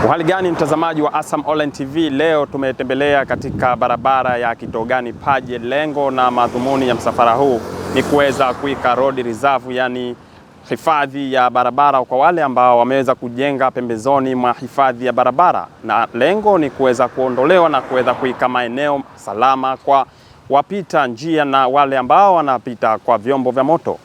Hali gani mtazamaji wa ASAM Online TV, leo tumetembelea katika barabara ya Kitogani Paje. Lengo na madhumuni ya msafara huu ni kuweza kuweka road reserve, yani hifadhi ya barabara kwa wale ambao wameweza kujenga pembezoni mwa hifadhi ya barabara, na lengo ni kuweza kuondolewa na kuweza kuweka maeneo salama kwa wapita njia na wale ambao wanapita kwa vyombo vya moto.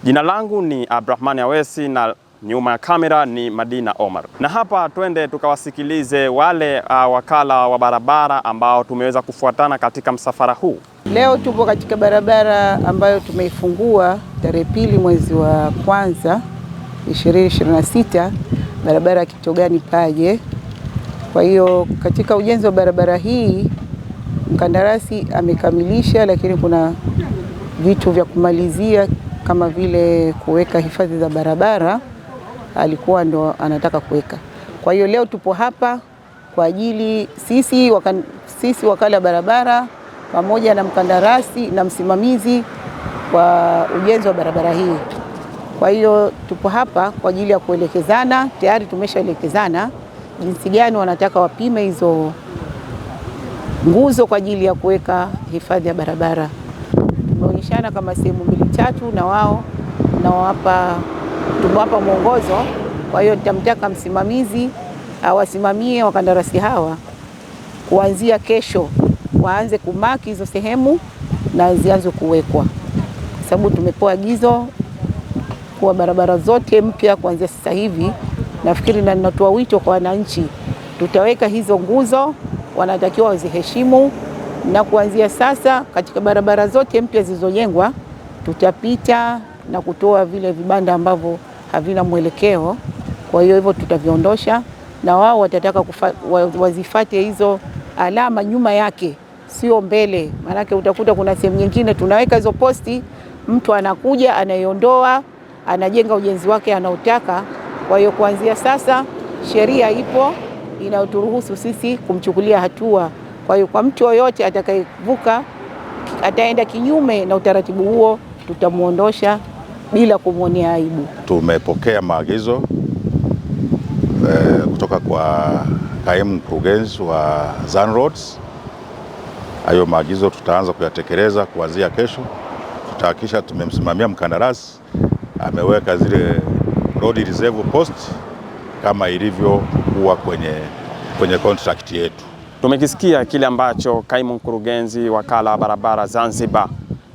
Jina langu ni Abdrahmani Awesi na nyuma ya kamera ni Madina Omar. Na hapa twende tukawasikilize wale wakala wa barabara ambao tumeweza kufuatana katika msafara huu. Leo tupo katika barabara ambayo tumeifungua tarehe 2 mwezi wa kwanza 2026, barabara ya Kitogani Paje. Kwa hiyo katika ujenzi wa barabara hii mkandarasi amekamilisha, lakini kuna vitu vya kumalizia kama vile kuweka hifadhi za barabara alikuwa ndo anataka kuweka. Kwa hiyo leo tupo hapa kwa ajili sisi wakala barabara pamoja na mkandarasi na msimamizi wa ujenzi wa barabara hii. Kwa hiyo tupo hapa kwa ajili ya kuelekezana, tayari tumeshaelekezana jinsi gani wanataka wapime hizo nguzo kwa ajili ya kuweka hifadhi ya barabara. Tumeonyeshana kama sehemu 2-3 na wao tumewapa mwongozo. Kwa hiyo nitamtaka msimamizi awasimamie wakandarasi hawa kuanzia kesho, waanze kumaki hizo sehemu na zianze kuwekwa, sababu tumepewa agizo kwa barabara zote mpya kuanzia sasa hivi. Nafikiri na ninatoa wito kwa wananchi, tutaweka hizo nguzo, wanatakiwa waziheshimu, na kuanzia sasa katika barabara zote mpya zilizojengwa tutapita na kutoa vile vibanda ambavyo havina mwelekeo. Kwa hiyo hivyo tutaviondosha, na wao watataka wazifate hizo alama nyuma yake, sio mbele. Maanake utakuta kuna sehemu nyingine tunaweka hizo posti, mtu anakuja anaiondoa, anajenga ujenzi wake anaotaka. Kwa hiyo kuanzia sasa sheria ipo inayoturuhusu sisi kumchukulia hatua. Kwa hiyo kwa mtu yoyote atakayevuka, ataenda kinyume na utaratibu huo, tutamuondosha bila kumwonea aibu. Tumepokea maagizo kutoka kwa kaimu mkurugenzi wa ZANROADS. Hayo maagizo tutaanza kuyatekeleza kuanzia kesho. Tutahakikisha tumemsimamia mkandarasi ameweka zile road reserve post kama ilivyokuwa kwenye contract yetu. Tumekisikia kile ambacho kaimu mkurugenzi wakala wa barabara Zanzibar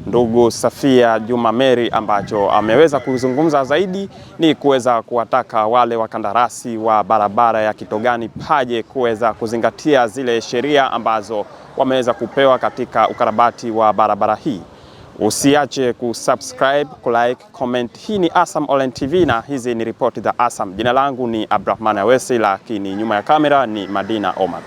ndugu Safia Juma Mary ambacho ameweza kuzungumza zaidi ni kuweza kuwataka wale wakandarasi wa barabara ya Kitogani Paje kuweza kuzingatia zile sheria ambazo wameweza kupewa katika ukarabati wa barabara hii. Usiache kusubscribe, kulike, comment. Hii ni ASAM Online TV na hizi ni ripoti za ASAM. Jina langu ni Abdrahmani Awesi, lakini nyuma ya kamera ni Madina Omar.